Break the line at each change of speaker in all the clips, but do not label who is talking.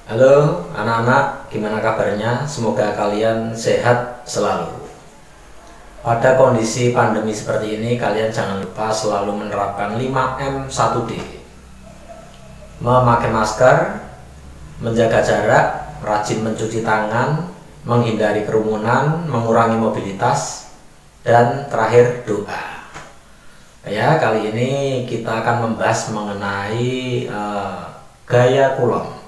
Halo anak-anak, gimana kabarnya? Semoga kalian sehat selalu. Pada kondisi pandemi seperti ini, kalian jangan lupa selalu menerapkan 5M 1D. Memakai masker, menjaga jarak, rajin mencuci tangan, menghindari kerumunan, mengurangi mobilitas, dan terakhir doa. Ya, kali ini kita akan membahas mengenai gaya kulon.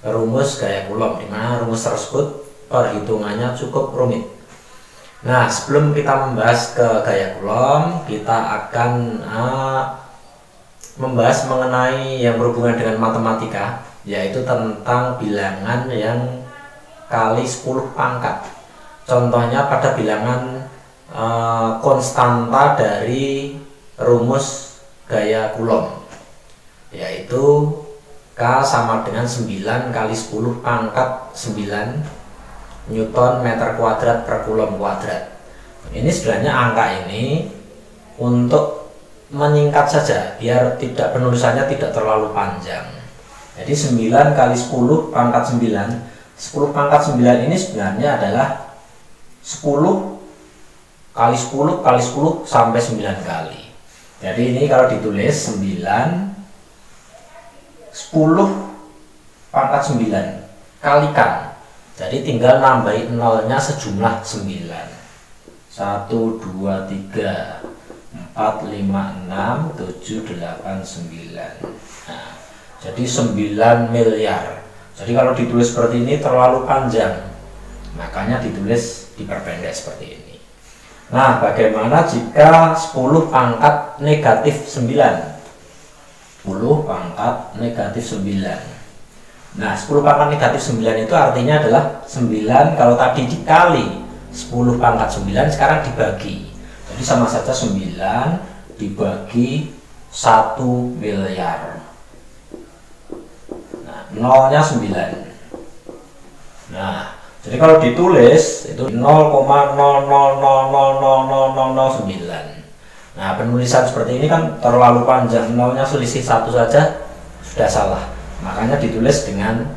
Rumus gaya kulon, dimana rumus tersebut perhitungannya cukup rumit. Nah, sebelum kita membahas ke gaya kulon, kita akan membahas mengenai yang berhubungan dengan matematika, yaitu tentang bilangan yang kali 10 pangkat. Contohnya pada bilangan konstanta dari rumus gaya kulon, yaitu K sama dengan 9 kali 10 pangkat 9 Newton meter kuadrat per kulon kuadrat. Ini sebenarnya angka ini untuk menyingkat saja biar tidak penulisannya tidak terlalu panjang. Jadi 9 kali 10 pangkat 9, 10 pangkat 9 ini sebenarnya adalah 10 kali 10 kali 10 sampai 9 kali. Jadi ini kalau ditulis 9 10 pangkat 9 kalikan, jadi tinggal nambahin nolnya sejumlah 9. 1, 2, 3, 4, 5, 6, 7, 8, 9. Nah, jadi 9 miliar. Jadi kalau ditulis seperti ini terlalu panjang, makanya ditulis diperpendek seperti ini. Nah, bagaimana jika 10 pangkat negatif 9? 10 pangkat negatif 9. Nah, 10 pangkat negatif 9 itu artinya adalah 9 kalau tadi dikali 10 pangkat 9, sekarang dibagi. Jadi sama saja 9 dibagi 1 miliar. Nah, nolnya 9. Nah, jadi kalau ditulis itu 0,0000009. Nah, penulisan seperti ini kan terlalu panjang, nolnya selisih 1 saja sudah salah, makanya ditulis dengan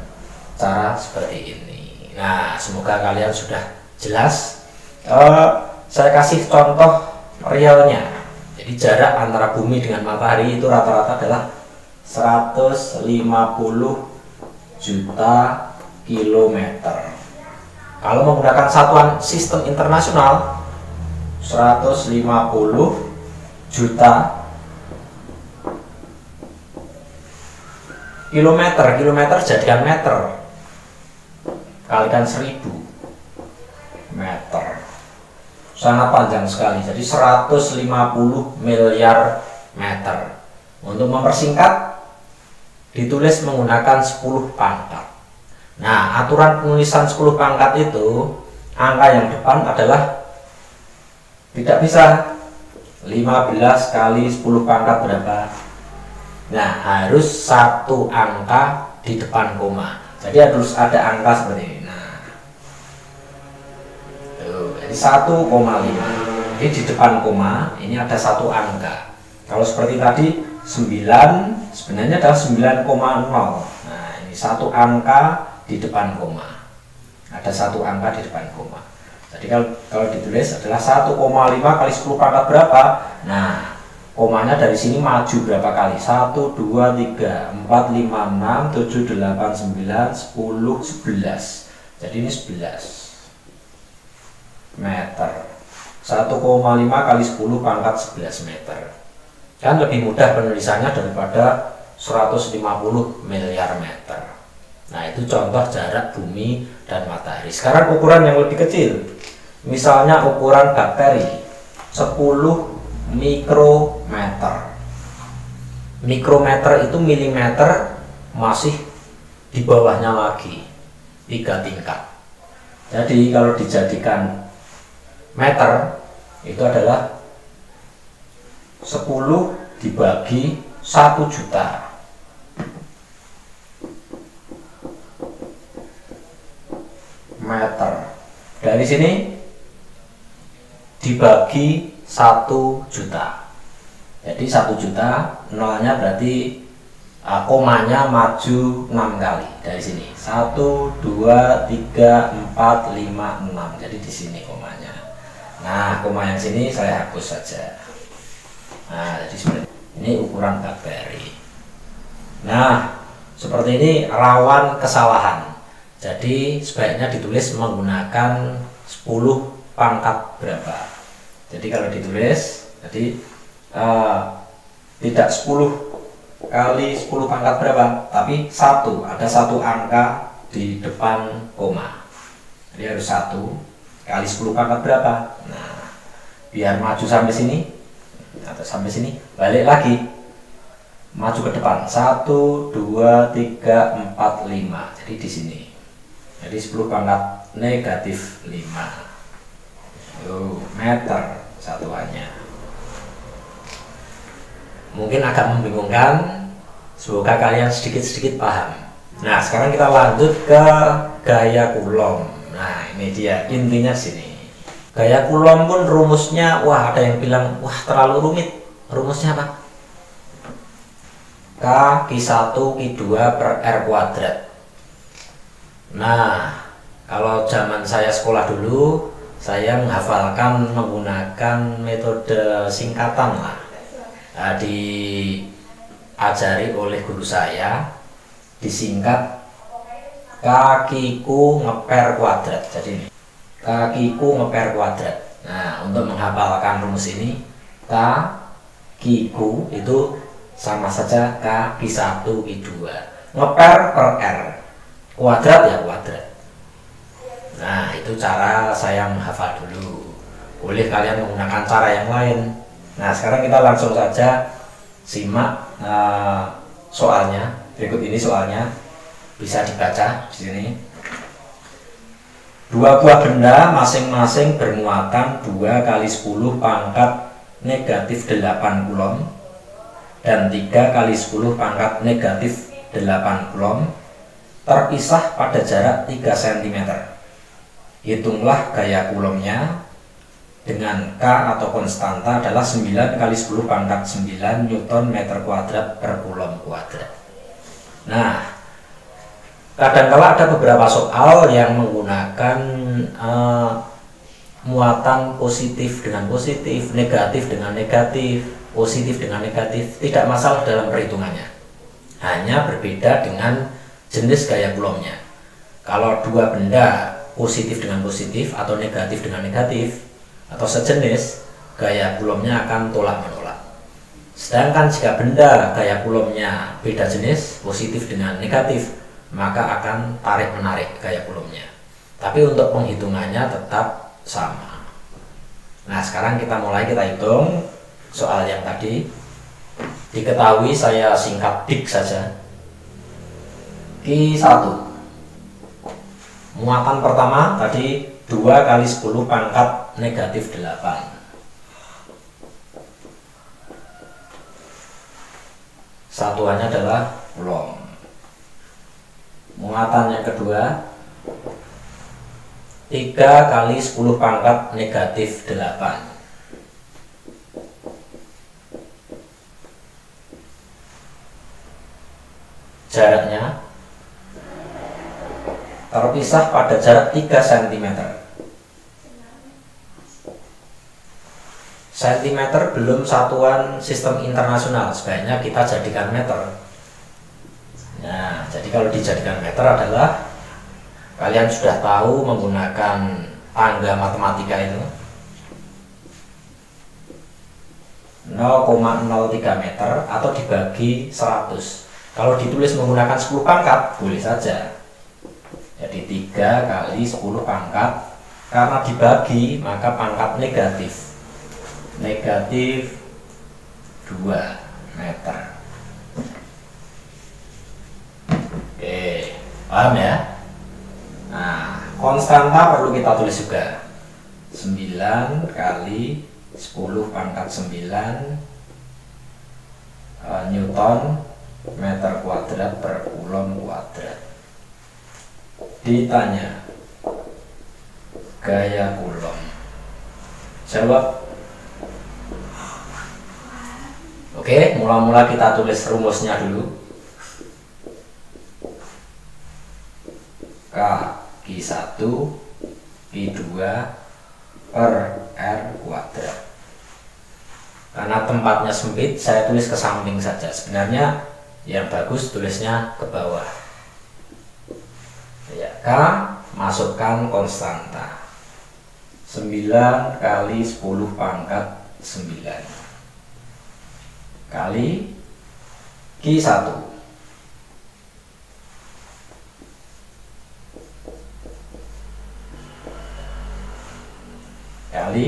cara seperti ini. Nah, semoga kalian sudah jelas. Saya kasih contoh realnya. Jadi jarak antara bumi dengan matahari itu rata-rata adalah 150 juta kilometer. Kalau menggunakan satuan sistem internasional, 150 juta kilometer jadikan meter, kalikan 1000 meter, sangat panjang sekali. Jadi 150 miliar meter. Untuk mempersingkat ditulis menggunakan 10 pangkat. Nah, aturan penulisan 10 pangkat itu angka yang depan adalah tidak bisa 15 kali 10 pangkat berapa? Nah, harus satu angka di depan koma. Jadi harus ada angka seperti ini. Nah, tuh, jadi 1,5. Jadi di depan koma ini ada satu angka. Kalau seperti tadi 9 sebenarnya adalah 9,0. Nah, ini satu angka di depan koma. Ada satu angka di depan koma. Jadi kalau ditulis adalah 1,5 kali 10 pangkat berapa? Nah, komanya dari sini maju berapa kali? 1, 2, 3, 4, 5, 6, 7, 8, 9, 10, 11. Jadi ini 11 meter. 1,5 kali 10 pangkat 11 meter. Kan lebih mudah penulisannya daripada 150 miliar meter. Nah, itu contoh jarak bumi dan matahari. Sekarang ukuran yang lebih kecil. Misalnya ukuran bakteri 10 mikrometer. Mikrometer itu milimeter masih di bawahnya lagi 3 tingkat. Jadi kalau dijadikan meter itu adalah 10 dibagi 1 juta. Meter. Dari sini dibagi 1 juta. Jadi 1 juta nolnya berarti komanya maju 6 kali dari sini. 1, 2, 3, 4, 5, 6. Jadi di sini komanya. Nah, koma yang sini saya hapus saja. Nah, jadi seperti ini ukuran BlackBerry. Nah, seperti ini rawan kesalahan. Jadi sebaiknya ditulis menggunakan 10 pangkat berapa. Jadi kalau ditulis, jadi tidak 10 kali 10 pangkat berapa, tapi ada satu angka di depan koma. Jadi harus 1 kali 10 pangkat berapa. Nah, biar maju sampai sini atau sampai sini, balik lagi maju ke depan. 1, 2, 3, 4, 5. Jadi di sini. Jadi 10 pangkat negatif 5. Meter satuannya. Mungkin agak membingungkan, semoga kalian sedikit-sedikit paham. Nah, sekarang kita lanjut ke gaya Coulomb. Nah, ini dia intinya sini. Gaya Coulomb pun rumusnya, wah ada yang bilang, wah terlalu rumit. Rumusnya apa? K Q1 Q2 per R kuadrat. Nah, kalau zaman saya sekolah dulu, saya menghafalkan menggunakan metode singkatan lah. Nah, diajari oleh guru saya, disingkat kakiku ngeper kuadrat. Jadi ini kakiku ngeper kuadrat. Nah, untuk menghafalkan rumus ini, kakiku itu sama saja K1 Q2, ngeper per R, kuadrat ya kuadrat. Nah, itu cara saya menghafal dulu. Boleh kalian menggunakan cara yang lain. Nah, sekarang kita langsung saja simak soalnya. Berikut ini soalnya, bisa dibaca di sini. Dua buah benda masing-masing bermuatan 2 kali 10 pangkat negatif 8 Coulomb dan 3 kali 10 pangkat negatif 8 Coulomb terpisah pada jarak 3 cm. Hitunglah gaya Coulombnya dengan K atau konstanta adalah 9 kali 10 pangkat 9 Newton meter kuadrat per Coulomb kuadrat. Nah, kadang-kala ada beberapa soal yang menggunakan muatan positif dengan positif, negatif dengan negatif, positif dengan negatif. Tidak masalah dalam perhitungannya, hanya berbeda dengan jenis gaya Coulombnya. Kalau dua benda positif dengan positif atau negatif dengan negatif atau sejenis, gaya Coulombnya akan tolak menolak. Sedangkan jika benda gaya Coulombnya beda jenis, positif dengan negatif, maka akan tarik menarik gaya Coulombnya. Tapi untuk penghitungannya tetap sama. Nah, sekarang kita hitung soal yang tadi. Diketahui saya singkat dik saja. Q1, muatan pertama tadi 2 kali 10 pangkat negatif 8. Satuannya adalah Coulomb. Muatan yang kedua 3 kali 10 pangkat negatif 8. Jaraknya terpisah pada jarak 3 cm. Sentimeter belum satuan sistem internasional, sebaiknya kita jadikan meter. Nah, jadi kalau dijadikan meter adalah, kalian sudah tahu menggunakan tangga matematika itu 0,03 meter atau dibagi 100. Kalau ditulis menggunakan 10 pangkat boleh saja. Jadi 3 kali 10 pangkat, karena dibagi maka pangkat negatif 2 meter. Oke, paham ya? Nah, konstanta perlu kita tulis juga. 9 kali 10 pangkat 9 Newton meter kuadrat per Coulomb kuadrat. Ditanya gaya Coulomb, jawab. Oke, mula-mula kita tulis rumusnya dulu. Q1 Q2 per R kuadrat. Karena tempatnya sempit, saya tulis ke samping saja. Sebenarnya yang bagus tulisnya ke bawah. Ya, K masukkan konstanta 9 kali 10 pangkat 9 kali Q1 kali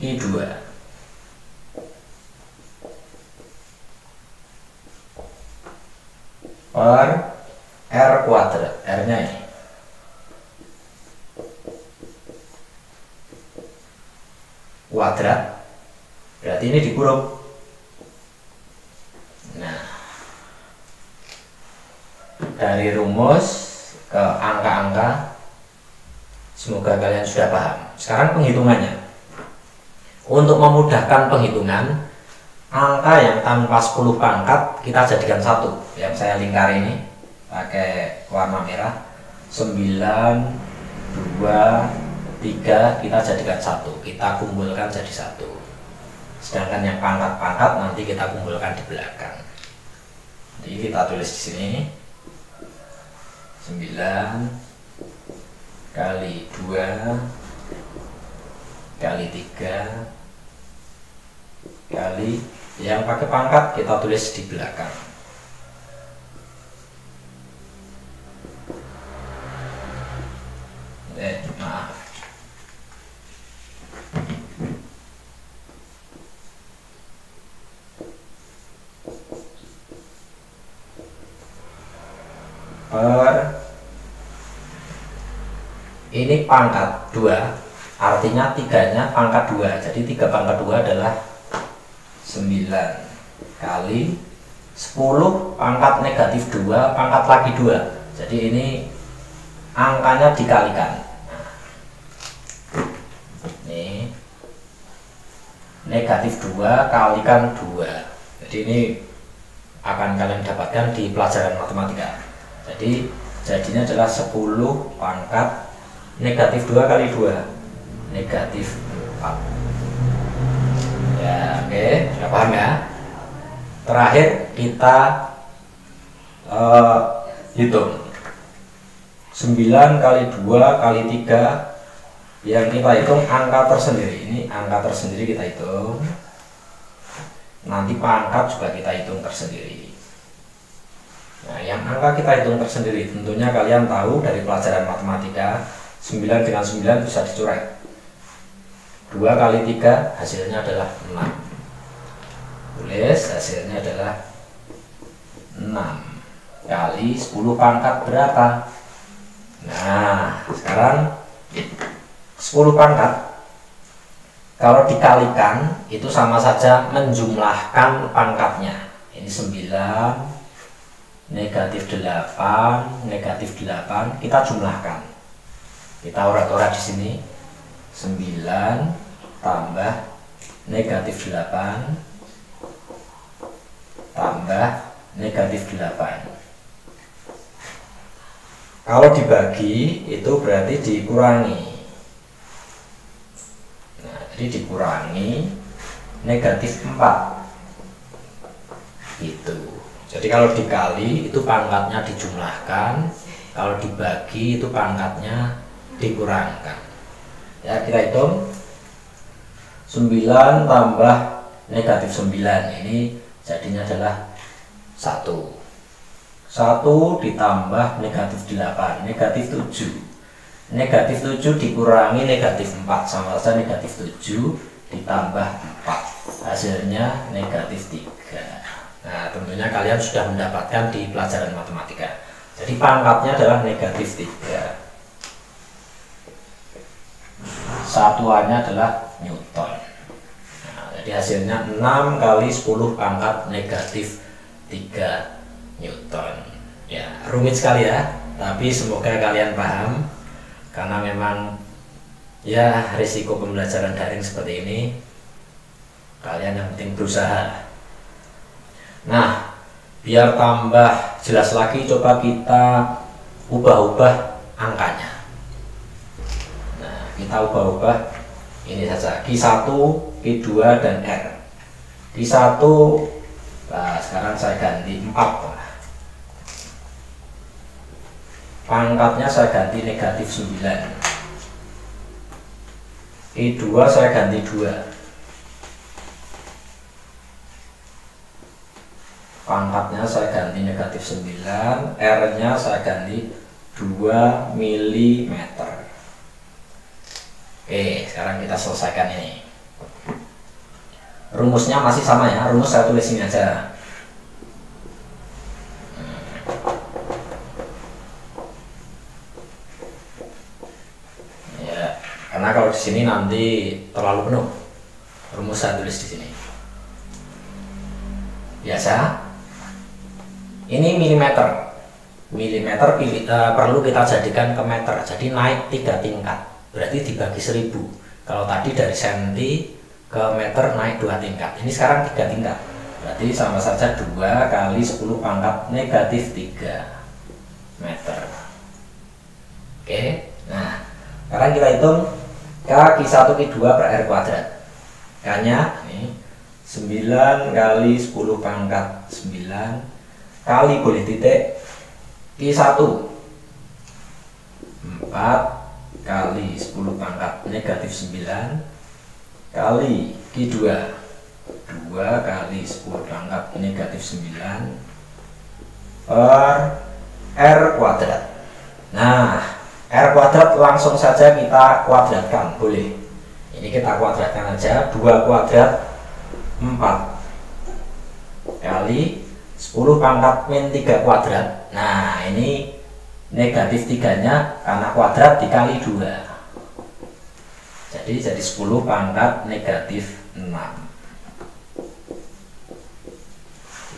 Q2 per R kuadrat. R nya ini kuadrat, berarti ini dikurung. Nah, dari rumus ke angka-angka semoga kalian sudah paham. Sekarang penghitungannya. Untuk memudahkan penghitungan, angka yang tanpa 10 pangkat kita jadikan 1. Yang saya lingkar ini pakai warna merah. 9, 2, 3 kita jadikan 1. Kita kumpulkan jadi 1. Sedangkan yang pangkat-pangkat nanti kita kumpulkan di belakang. Jadi kita tulis di sini 9 kali 2 kali 3 kali yang pakai pangkat kita tulis di belakang. Maaf. Ini pangkat 2, artinya 3-nya pangkat 2. Jadi 3 pangkat 2 adalah 9 kali 10 pangkat negatif 2 pangkat lagi 2. Jadi ini angkanya dikalikan. Ini negatif 2 kalikan 2. Jadi ini akan kalian dapatkan di pelajaran matematika. Jadi jadinya adalah 10 pangkat negatif 2 kali 2 negatif 4. Ya, oke, sudah paham ya. Terakhir kita hitung 9 kali 2 kali 3 yang kita hitung angka tersendiri. Ini angka tersendiri kita hitung. Nanti pangkat juga kita hitung tersendiri. Nah, yang angka kita hitung tersendiri tentunya kalian tahu dari pelajaran matematika. 9 dengan 9 bisa dicoret. 2 kali 3 hasilnya adalah 6. Tulis hasilnya adalah 6 kali 10 pangkat berapa? Nah, sekarang 10 pangkat kalau dikalikan itu sama saja menjumlahkan pangkatnya. Ini 9 negatif 8 negatif 8 kita jumlahkan. Kita urat-urat di sini. 9 tambah negatif 8 tambah negatif 8. Kalau dibagi itu berarti dikurangi. Nah, jadi dikurangi negatif 4 gitu. Jadi kalau dikali itu pangkatnya dijumlahkan, kalau dibagi itu pangkatnya dikurangkan. Ya, kita hitung 9 tambah negatif 9 ini jadinya adalah 1. 1 ditambah negatif 8 negatif 7. Negatif 7 dikurangi negatif 4 sama saja negatif 7 ditambah 4 hasilnya negatif 3. Nah, tentunya kalian sudah mendapatkan di pelajaran matematika. Jadi pangkatnya adalah negatif 3. Satuannya adalah Newton. Nah, jadi hasilnya 6 kali 10 pangkat negatif 3 Newton. Ya, rumit sekali ya, tapi semoga kalian paham. Karena memang ya risiko pembelajaran daring seperti ini, kalian yang penting berusaha. Nah, biar tambah jelas lagi, coba kita ubah-ubah angkanya. Nah, kita ubah-ubah ini saja, Q1, Q2, dan R. Q1, nah sekarang saya ganti 4. Pangkatnya saya ganti negatif 9. Q2 saya ganti 2. Pangkatnya saya ganti negatif 9. R nya saya ganti 2 mm. Oke, sekarang kita selesaikan ini. Rumusnya masih sama ya, rumus saya tulis ini aja. Ya, karena kalau di sini nanti terlalu penuh. Rumus saya tulis di sini. Biasa. Ini milimeter. Milimeter perlu kita jadikan ke meter. Jadi naik 3 tingkat. Berarti dibagi 1000. Kalau tadi dari senti ke meter naik 2 tingkat. Ini sekarang 3 tingkat. Berarti sama saja 2 kali 10 pangkat negatif 3 meter. Oke. Nah, sekarang kita hitung Q1 Q2 per R kuadrat. K-nya ini 9 kali 10 pangkat 9 kali boleh titik Q1 4 kali 10 pangkat negatif 9 kali Q2 2 kali 10 pangkat negatif 9 per R kuadrat. Nah, R kuadrat langsung saja kita kuadratkan, boleh. Ini kita kuadratkan aja, 2 kuadrat 4 kali 10 pangkat min 3 kuadrat. Nah, ini negatif 3 nya karena kuadrat dikali 2, jadi 10 pangkat negatif 6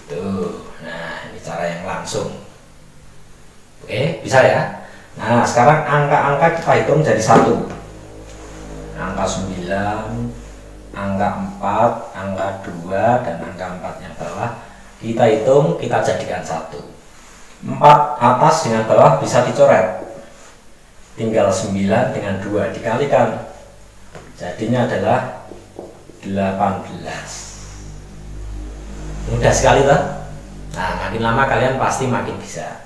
itu. Nah, ini cara yang langsung. Oke, bisa ya. Nah, sekarang angka-angka kita hitung jadi 1. Angka 9, angka 4, angka 2, dan angka 4 yang bawah kita hitung, kita jadikan 1. 4 atas dengan bawah bisa dicoret, tinggal 9 dengan 2 dikalikan, jadinya adalah 18. Mudah sekali kan? Nah, makin lama kalian pasti makin bisa.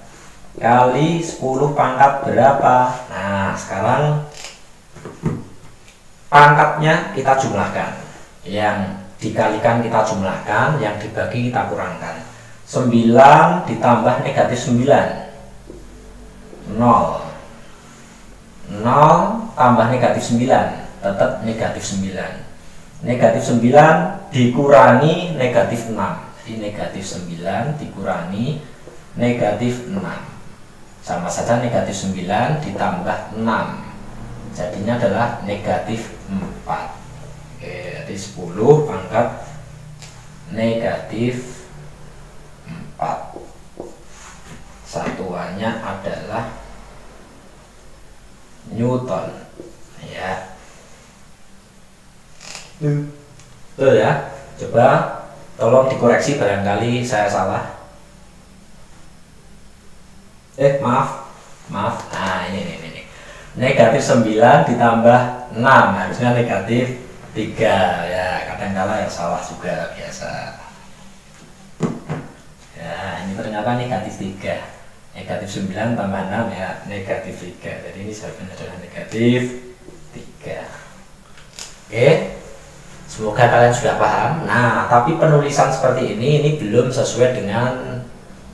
Kali 10 pangkat berapa? Nah, sekarang pangkatnya kita jumlahkan, yang dikalikan kita jumlahkan, yang dibagi kita kurangkan. 9 ditambah negatif 9 0 0 tambah negatif 9 tetap negatif 9. Negatif 9 dikurangi negatif 6. Jadi negatif 9 dikurangi negatif 6 sama saja negatif 9 ditambah 6, jadinya adalah negatif 4. Oke, jadi 10 pangkat negatif 4. Satuannya adalah Newton ya. Betul ya. Coba tolong dikoreksi barangkali saya salah. Maaf. Nah, ini. Negatif 9 ditambah 6 harusnya negatif 3 ya. Kadang-kala yang salah juga biasa. Ini ternyata negatif 3. Negatif 9 tambah 6 ya negatif 3. Jadi ini jawabannya adalah negatif 3. Oke, semoga kalian sudah paham. Nah, tapi penulisan seperti ini belum sesuai dengan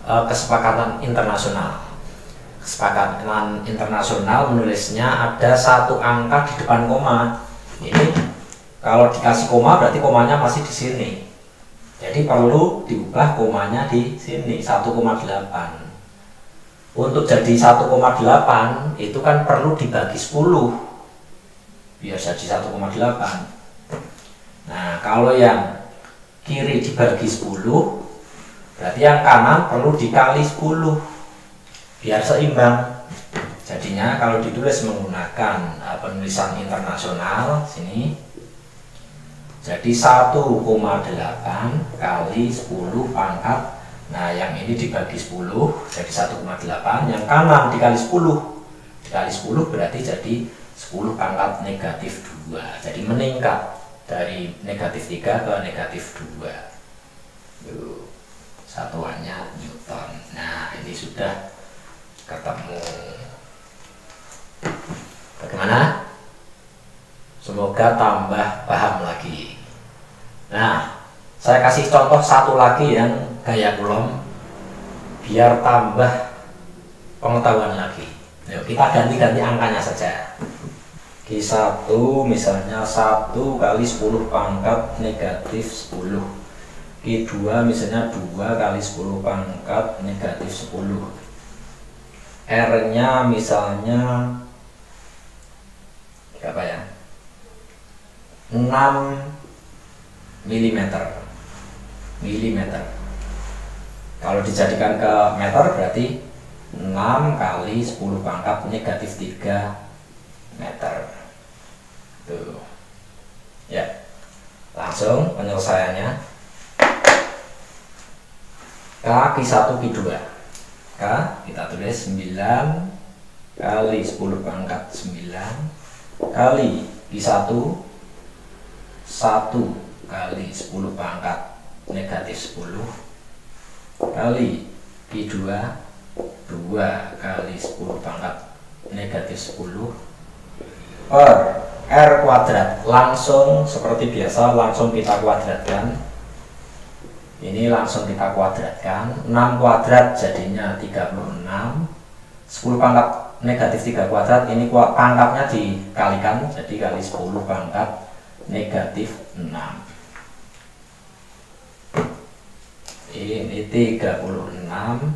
kesepakatan internasional. Kesepakatan internasional menulisnya ada 1 angka di depan koma. Ini kalau dikasih koma berarti komanya masih di sini. Jadi perlu diubah komanya di sini 1,8. Untuk jadi 1,8 itu kan perlu dibagi 10 biar jadi 1,8. Nah, kalau yang kiri dibagi 10 berarti yang kanan perlu dikali 10 biar seimbang. Jadinya kalau ditulis menggunakan penulisan internasional sini, jadi 1,8 kali 10 pangkat. Nah, yang ini dibagi 10 jadi 1,8, yang kanan dikali 10 dikali 10 berarti jadi 10 pangkat negatif 2. Jadi meningkat dari negatif 3 ke negatif 2. Tuh, satuannya Newton. Nah, ini sudah ketemu. Bagaimana? Semoga tambah paham lagi. Nah, saya kasih contoh satu lagi yang gaya Coulomb biar tambah pengetahuan lagi. Yuk, kita ganti-ganti angkanya saja. Q1 misalnya 1 kali 10 pangkat negatif 10. Q2 misalnya 2 kali 10 pangkat negatif 10. R-nya misalnya berapa ya? 6 milimeter. Kalau dijadikan ke meter berarti 6 kali 10 pangkat negatif 3 meter. Tuh. Ya. Langsung penyelesaiannya. K Q1 Q2. K kita tulis 9 kali 10 pangkat 9 kali Q1 1 kali 10 pangkat negatif 10 kali Q2 2 kali 10 pangkat negatif 10 per R kuadrat. Langsung seperti biasa langsung kita kuadratkan. Ini langsung kita kuadratkan. 6 kuadrat jadinya 36. 10 pangkat negatif 3 kuadrat, ini pangkatnya dikalikan, jadi kali 10 pangkat negatif 6. Ini 36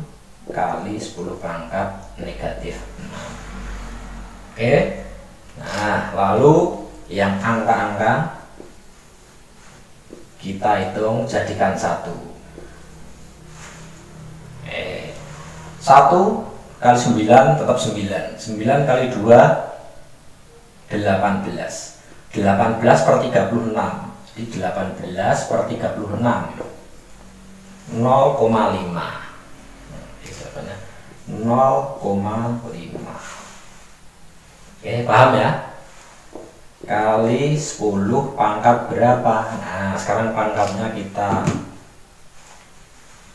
kali 10 pangkat negatif 6. Oke. Nah, lalu yang angka-angka kita hitung jadikan 1. 1 kali 9 tetap 9. 9 kali 2 18. 18 per 36. Jadi 18 per 36 0,5. 0,5. Oke, paham ya? Kali 10 pangkat berapa? Nah, sekarang pangkatnya kita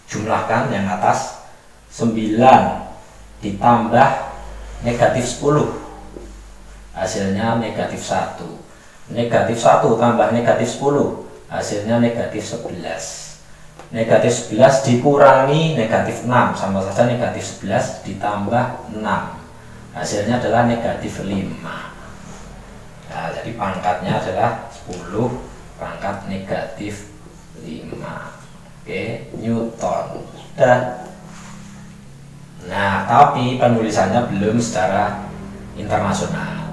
jumlahkan yang atas. 9 ditambah negatif 10, hasilnya negatif 1. Negatif 1 tambah negatif 10, hasilnya negatif 11. Negatif 11 dikurangi negatif 6, sama saja negatif 11 ditambah 6, hasilnya adalah negatif 5. Nah, jadi pangkatnya adalah 10 pangkat negatif 5. Oke, Newton. Sudah. Nah, tapi penulisannya belum secara internasional.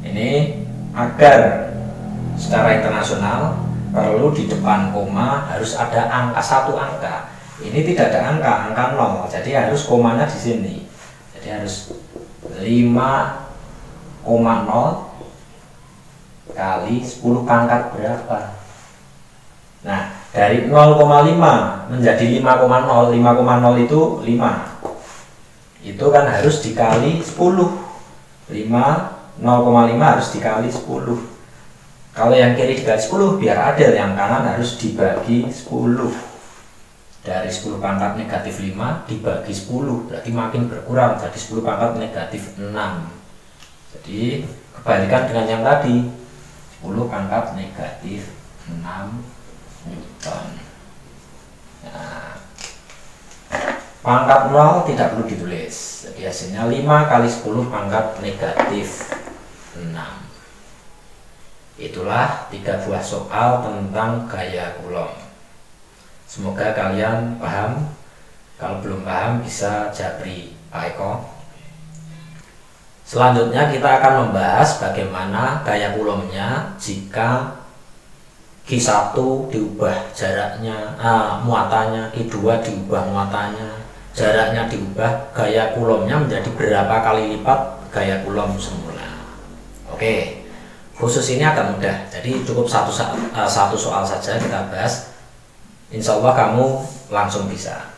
Ini agar secara internasional perlu di depan koma harus ada angka, satu angka. Ini tidak ada angka 0. Jadi harus komanya di sini. Jadi harus 5,0 kali 10 pangkat berapa? Nah, dari 0,5 menjadi 5,0. 5,0 itu 5. Itu kan harus dikali 10. 0,5 harus dikali 10. Kalau yang kiri dikali 10 biar adil, yang kanan harus dibagi 10. Dari 10 pangkat negatif 5 dibagi 10 berarti makin berkurang, jadi 10 pangkat negatif 6. Jadi kebalikan dengan yang tadi, 10 pangkat negatif 6 Newton. Nah, pangkat 0 tidak perlu ditulis, jadi hasilnya 5 kali 10 pangkat negatif 6. Itulah 3 buah soal tentang gaya Coulomb. Semoga kalian paham. Kalau belum paham bisa japri Pak Eko. Selanjutnya kita akan membahas bagaimana gaya Coulomb-nya jika Q1 diubah jaraknya, muatannya, Q2 diubah muatannya, jaraknya diubah, gaya Coulomb-nya menjadi berapa kali lipat gaya Coulomb semula. Oke, khusus ini akan mudah, jadi cukup satu soal saja kita bahas. Insya Allah kamu langsung bisa.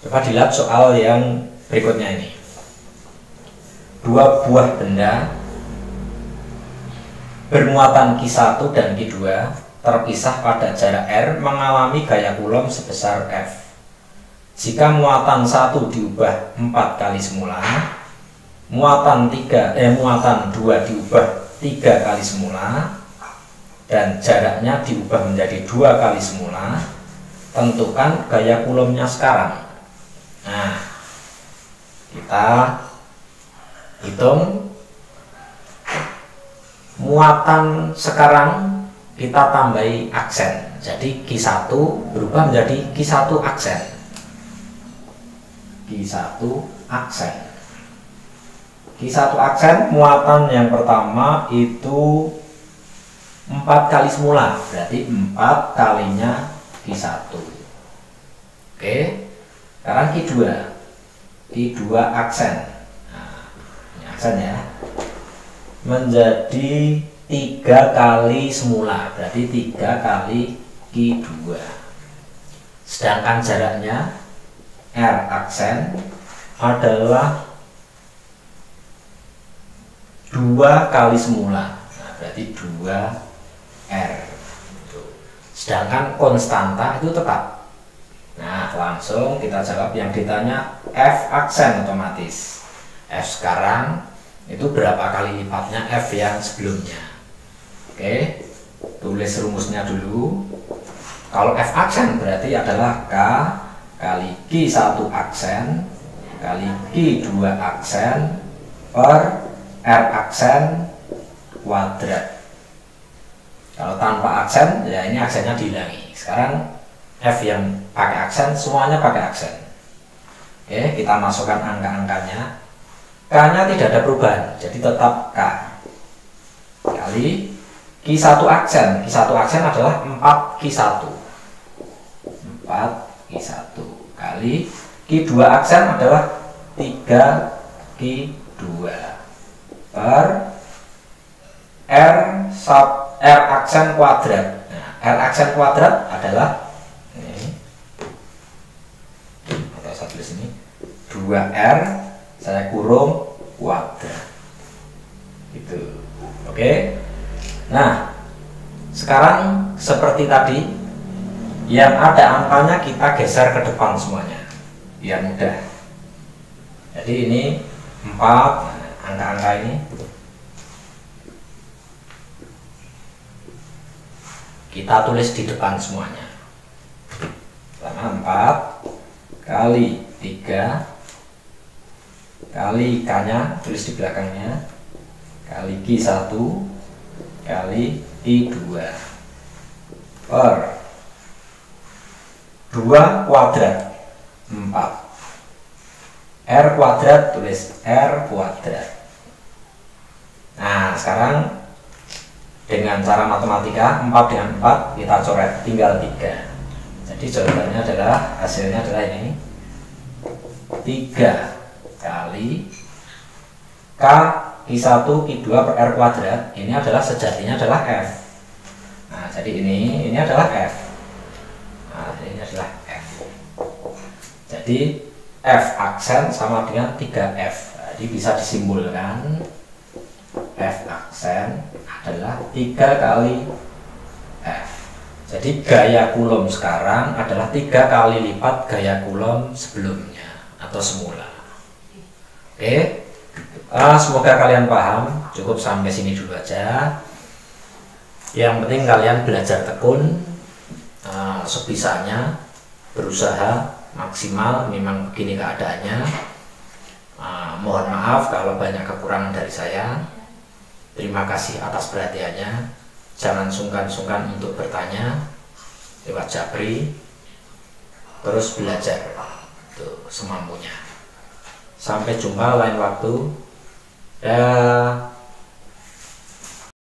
Coba dilihat soal yang berikutnya ini. dua buah benda bermuatan Q1 dan Q2 terpisah pada jarak R mengalami gaya Coulomb sebesar F. Jika muatan 1 diubah 4 kali semula, muatan 2 diubah 3 kali semula, dan jaraknya diubah menjadi 2 kali semula, tentukan gaya Coulombnya sekarang. Nah, kita hitung muatan sekarang, kita tambahi aksen. Jadi Q1 berubah menjadi Q1 aksen. Q1 aksen. Q1 aksen muatan yang pertama itu 4 kali semula, berarti 4 kalinya Q1. Oke, sekarang Q2. Q2 aksen. Nah, ini aksen ya. Menjadi 3 kali semula, berarti 3 kali Q2. Sedangkan jaraknya R aksen adalah 2 kali semula. Nah, berarti 2R. Sedangkan konstanta itu tetap. Nah, langsung kita jawab yang ditanya F aksen otomatis. F sekarang itu berapa kali lipatnya F yang sebelumnya. Oke, tulis rumusnya dulu. Kalau F aksen berarti adalah K kali Q1 aksen kali Q2 aksen per R aksen kuadrat. Kalau tanpa aksen, ya ini aksennya dihilangi. Sekarang F yang pakai aksen, semuanya pakai aksen. Oke, kita masukkan angka-angkanya. K-nya tidak ada perubahan, jadi tetap K kali Q1 aksen. Q1 aksen adalah 4Q1. 4Q1 kali Q2 aksen adalah 3Q2 per R aksen kuadrat. Nah, R aksen kuadrat adalah ini, atau saya tulis ini 2R saya kurung kuadrat. Gitu. Oke. Nah, sekarang seperti tadi, yang ada angkanya kita geser ke depan semuanya biar mudah. Jadi ini 4, angka-angka ini kita tulis di depan semuanya. Pertama 4 kali 3 kali K-nya tulis di belakangnya kali Q1 kali Q2 per 2 kuadrat 4 R kuadrat, tulis R kuadrat. Nah, sekarang dengan cara matematika 4 dengan 4 kita coret, tinggal 3. Jadi jawabannya adalah, hasilnya adalah ini 3 kali K Q1 Q2 per R kuadrat. Ini adalah sejatinya adalah F. Nah, jadi ini adalah F. Nah, ini adalah F. Jadi F aksen sama dengan 3F. Jadi bisa disimbolkan F aksen adalah 3 kali F. Jadi gaya Coulomb sekarang adalah 3 kali lipat gaya Coulomb sebelumnya atau semula. Oke, semoga kalian paham. Cukup sampai sini dulu aja. Yang penting kalian belajar tekun, sebisanya, berusaha maksimal. Memang begini keadaannya. Mohon maaf kalau banyak kekurangan dari saya. Terima kasih atas perhatiannya. Jangan sungkan-sungkan untuk bertanya lewat Japri. Terus belajar semampunya. Sampai jumpa lain waktu. Dah.